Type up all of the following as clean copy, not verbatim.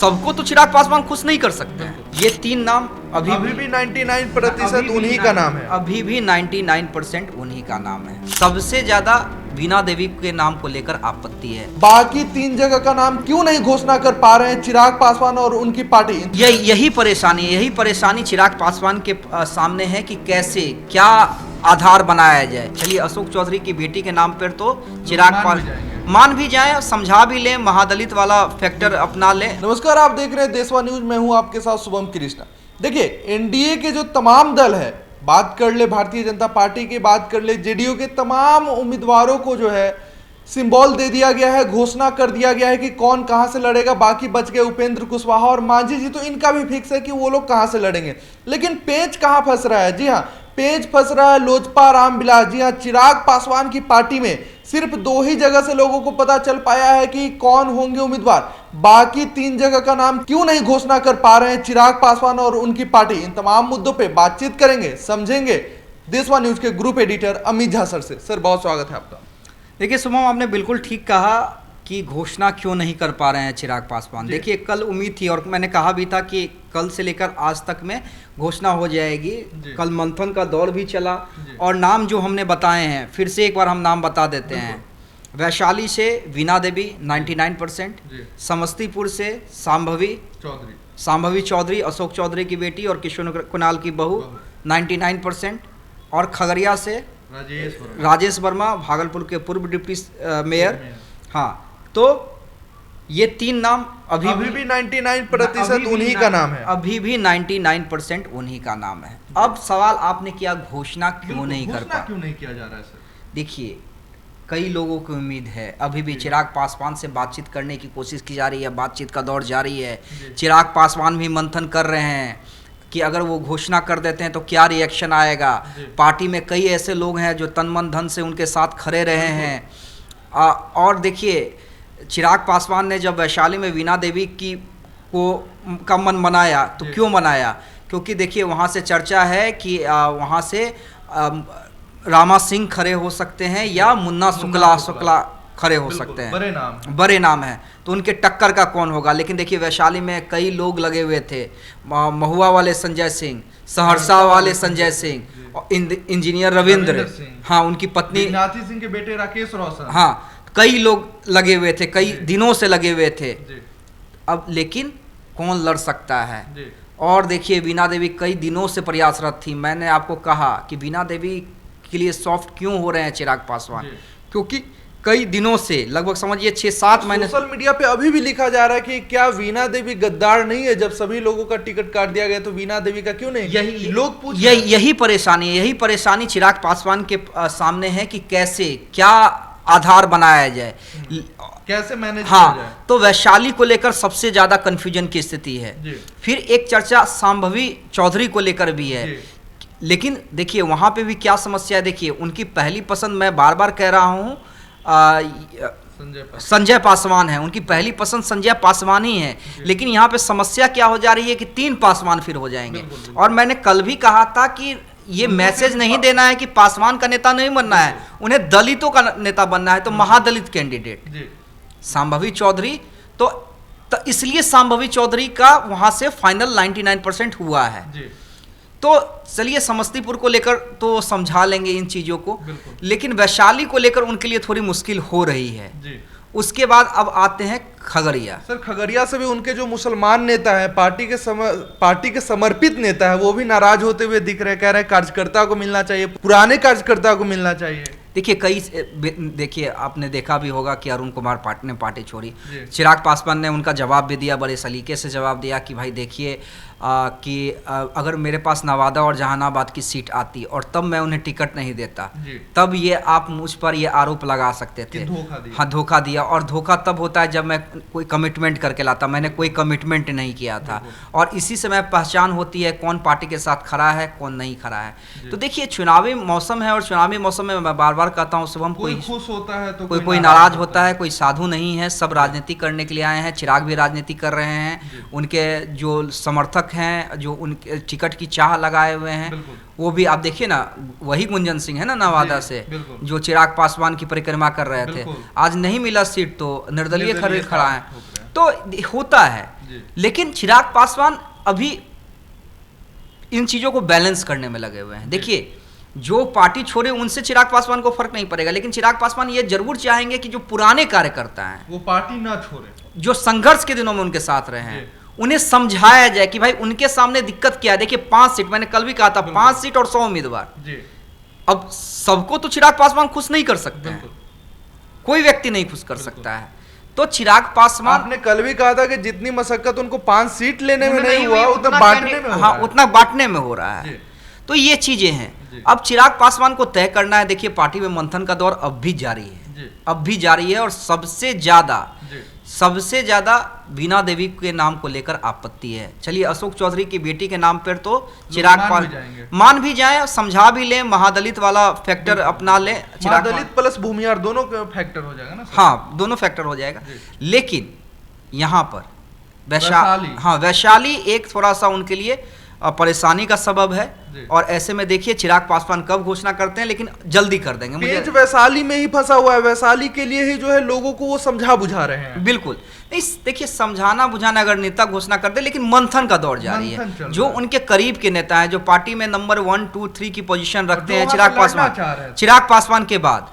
सबको तो चिराग पासवान खुश नहीं कर सकते हैं। ये 3 नाम अभी भी 99% उन्हीं का नाम है। अभी भी 99% उन्हीं का नाम है। सबसे ज्यादा वीणा देवी के नाम को लेकर आपत्ति है। बाकी 3 जगह का नाम क्यों नहीं घोषणा कर पा रहे हैं चिराग पासवान और उनकी पार्टी? यही परेशानी चिराग पासवान के सामने है कि कैसे क्या आधार बनाया जाए। चलिए, अशोक चौधरी की बेटी के नाम पर तो चिराग मान भी जाए, समझा भी लें, महादलित वाला फैक्टर अपना लें। नमस्कार, आप देख रहे हैं देशवा न्यूज। मैं हूं आपके साथ शुभम कृष्णा। देखिए, एनडीए के जो तमाम दल है, बात कर ले भारतीय जनता पार्टी की, बात कर ले जेडीयू के, तमाम उम्मीदवारों को जो है सिंबल दे दिया गया है, घोषणा कर दिया गया है कि कौन कहां से लड़ेगा। बाकी बच गए उपेंद्र कुशवाहा और मांझी जी, तो इनका भी फिक्स है कि वो लोग कहां से लड़ेंगे। लेकिन पेच कहां फंस रहा है? जी हाँ, पेच फंस रहा है लोजपा रामविलास। जी हाँ, चिराग पासवान की पार्टी में सिर्फ 2 ही जगह से लोगों को पता चल पाया है कि कौन होंगे उम्मीदवार। बाकी 3 जगह का नाम क्यों नहीं घोषणा कर पा रहे हैं चिराग पासवान और उनकी पार्टी? इन तमाम मुद्दों पे बातचीत करेंगे, समझेंगे देशवा न्यूज के group editor Amit Jha sir से। सर, बहुत स्वागत है आपका। देखिए शुभम, आपने बिल्कुल ठीक कहा कि घोषणा क्यों नहीं कर पा रहे हैं चिराग पासवान। देखिए, कल उम्मीद थी और मैंने कहा भी था कि कल से लेकर आज तक में घोषणा हो जाएगी। कल मंथन का दौर भी चला और नाम जो हमने बताए हैं, फिर से एक बार हम नाम बता देते हैं। वैशाली से वीणा देवी 99%, समस्तीपुर से सांभवी चौधरी, अशोक चौधरी की बेटी और किशोर कुणाल की बहू 99%, और खगड़िया से राजेश वर्मा, भागलपुर के पूर्व डिप्टी मेयर। हाँ, तो ये 3 नाम अभी भी 99% उन्हीं का नाम है। अभी भी 99% उन्हीं का नाम है। अब सवाल आपने किया, घोषणा क्यों नहीं किया जा रहा है? सर, देखिए, कई लोगों की उम्मीद है, अभी भी चिराग पासवान से बातचीत करने की कोशिश की जा रही है, बातचीत का दौर जारी है। चिराग पासवान भी मंथन कर रहे हैं कि अगर वो घोषणा कर देते हैं तो क्या रिएक्शन आएगा। पार्टी में कई ऐसे लोग हैं जो तन मन धन से उनके साथ खड़े रहे हैं। और देखिए, चिराग पासवान ने जब वैशाली में वीणा देवी का मन मनाया, तो क्यों मनाया? क्योंकि देखिए, वहाँ से चर्चा है कि वहाँ से रामा सिंह खड़े हो सकते हैं या मुन्ना शुक्ला खड़े हो सकते हैं। बड़े नाम है, तो उनके टक्कर का कौन होगा? लेकिन देखिए, वैशाली में कई लोग लगे हुए थे। महुआ वाले संजय सिंह, सहरसा वाले संजय सिंह, इंजीनियर रविंद्र, हाँ, उनकी पत्नी नाथी सिंह के बेटे राकेश रोशन, हाँ, कई लोग लगे हुए थे, कई दिनों से लगे हुए थे। अब लेकिन कौन लड़ सकता है? और देखिए, वीणा देवी कई दिनों से प्रयासरत थी। मैंने आपको कहा कि वीणा देवी के लिए सॉफ्ट क्यों हो रहे हैं चिराग पासवान, क्योंकि कई दिनों से, लगभग समझिए 6-7 महीने, सोशल मीडिया पे अभी भी लिखा जा रहा है कि क्या वीणा देवी गद्दार नहीं है? जब सभी लोगों का टिकट काट दिया गया तो वीणा देवी का क्यों नहीं? यही परेशानी चिराग पासवान के सामने है कि कैसे क्या आधार बनाया जाए, कैसे मैनेज किया जाए। तो वैशाली को लेकर सबसे ज्यादा कंफ्यूजन की स्थिति है। फिर एक चर्चा सांभवी चौधरी को लेकर भी है। लेकिन देखिए, वहां पे भी क्या समस्या है। देखिए, उनकी पहली पसंद, मैं बार बार कह रहा हूं, संजय पासवान है। उनकी पहली पसंद संजय पासवान ही है। लेकिन यहाँ पे समस्या क्या हो जा रही है कि 3 पासवान फिर हो जाएंगे। और मैंने कल भी कहा था कि ये मैसेज नहीं देना है कि पासवान का नेता नहीं बनना है, उन्हें दलितों का नेता बनना है। तो महादलित कैंडिडेट सांभवी चौधरी, तो इसलिए सांभवी चौधरी का वहां से फाइनल 99% हुआ है। तो चलिए, समस्तीपुर को लेकर तो समझा लेंगे इन चीजों को, लेकिन वैशाली को लेकर उनके लिए थोड़ी मुश्किल हो रही है। उसके बाद अब आते हैं खगड़िया। सर, खगड़िया से भी उनके जो मुसलमान नेता है, पार्टी के समर्पित नेता है, वो भी नाराज होते हुए दिख रहे, कह रहे कार्यकर्ता को मिलना चाहिए, पुराने कार्यकर्ता को मिलना चाहिए। देखिए, आपने देखा भी होगा कि अरुण कुमार ने पार्टी छोड़ी। चिराग पासवान ने उनका जवाब भी दिया, बड़े सलीके से जवाब दिया कि भाई देखिए, कि अगर मेरे पास नवादा और जहानाबाद की सीट आती और तब मैं उन्हें टिकट नहीं देता, तब ये आप मुझ पर ये आरोप लगा सकते थे। हाँ, धोखा दिया। और धोखा तब होता है जब मैं कोई कमिटमेंट करके लाता। मैंने कोई कमिटमेंट नहीं किया था, और इसी से मैं पहचान होती है कौन पार्टी के साथ खड़ा है, कौन नहीं खड़ा है। तो देखिए, चुनावी मौसम है, और चुनावी मौसम में मैं बार बार कहता हूँ शुभम, कोई खुश होता है तो कोई नाराज होता है, कोई साधु नहीं है। सब राजनीति करने के लिए आए हैं। चिराग भी राजनीति कर रहे हैं। उनके जो समर्थक हैं, जो उनके टिकट की चाह लगाए हुए हैं, वो भी आप देखिए ना, वही गुंजन सिंह है ना नवादा से, जो चिराग पासवान की परिक्रमा कर रहे थे। आज नहीं मिला सीट तो निर्दलीय खड़ा है। तो होता है, लेकिन चिराग पासवान अभी इन चीजों को बैलेंस करने में लगे हुए हैं। देखिए, जो पार्टी छोड़े उनसे चिराग पासवान को फर्क नहीं पड़ेगा, लेकिन चिराग पासवान ये जरूर चाहेंगे कि जो पुराने कार्यकर्ता हैं वो पार्टी ना छोड़े, जो संघर्ष के दिनों में उनके साथ रहे हैं, उन्हें समझाया जाए कि भाई उनके सामने दिक्कत क्या है। देखिए 5 सीट, मैंने कल भी कहा था, 5 सीट और 100 उम्मीदवार। अब सबको तो चिराग पासवान खुश नहीं कर सकते हैं, कोई व्यक्ति नहीं खुश कर सकता है। तो चिराग पासवान, आपने कल भी कहा था कि जितनी मशक्कत उनको 5 सीट लेने में नहीं हुआ, उतना बांटने में, हाँ, उतना बांटने में हो रहा है। तो ये चीजें हैं। अब चिराग पासवान को तय करना है। देखिए, पार्टी में मंथन का दौर अब भी जारी है, अब भी जारी है, और सबसे ज्यादा बीना देवी के नाम को लेकर आपत्ति है। चलिए, अशोक चौधरी की बेटी के नाम पर तो चिराग मान भी जाए, समझा भी ले, महादलित वाला फैक्टर अपना ले, महादलित प्लस भूमियार दोनों फैक्टर हो जाएगा ना। हाँ, दोनों फैक्टर हो जाएगा। लेकिन यहाँ पर वैशाली एक थोड़ा सा उनके लिए परेशानी का सबब है, और ऐसे में देखिए चिराग पासवान कब घोषणा करते हैं, लेकिन जल्दी कर देंगे। मुझे वैशाली में ही फंसा हुआ है, वैशाली के लिए ही जो है लोगों को वो समझा बुझा रहे हैं। बिल्कुल नहीं, देखिए समझाना बुझाना अगर नेता घोषणा कर दे, लेकिन मंथन का दौर जारी है। जो उनके करीब के नेता हैं, जो पार्टी में नंबर 1, 2, 3 की पोजीशन रखते हैं, चिराग पासवान के बाद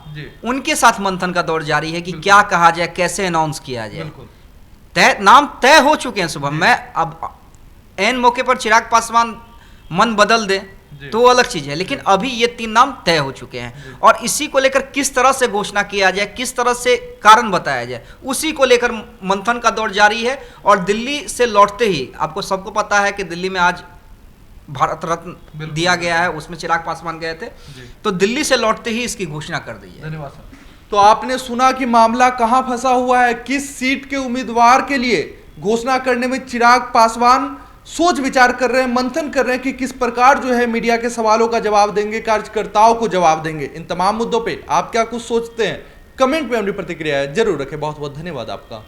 उनके साथ मंथन का दौर जारी है कि क्या कहा जाए, कैसे अनाउंस किया जाए। नाम तय हो चुके हैं सुबह। मैं अब एन मौके पर चिराग पासवान मन बदल दे तो अलग चीज है, लेकिन अभी ये 3 नाम तय हो चुके हैं, और इसी को लेकर किस तरह से घोषणा किया जाए, किस तरह से कारण बताया जाए, उसी को लेकर मंथन का दौर जारी है। और दिल्ली से लौटते ही, आपको सबको पता है कि दिल्ली में आज भारत रत्न दिया गया है, उसमें चिराग पासवान गए थे, तो दिल्ली से लौटते ही इसकी घोषणा कर दी है। धन्यवाद सर। तो आपने सुना कि मामला कहां फंसा हुआ है, किस सीट के उम्मीदवार के लिए घोषणा करने में चिराग पासवान सोच विचार कर रहे हैं, मंथन कर रहे हैं कि किस प्रकार जो है मीडिया के सवालों का जवाब देंगे, कार्यकर्ताओं को जवाब देंगे। इन तमाम मुद्दों पे आप क्या कुछ सोचते हैं, कमेंट में अपनी प्रतिक्रिया जरूर रखें। बहुत बहुत धन्यवाद आपका।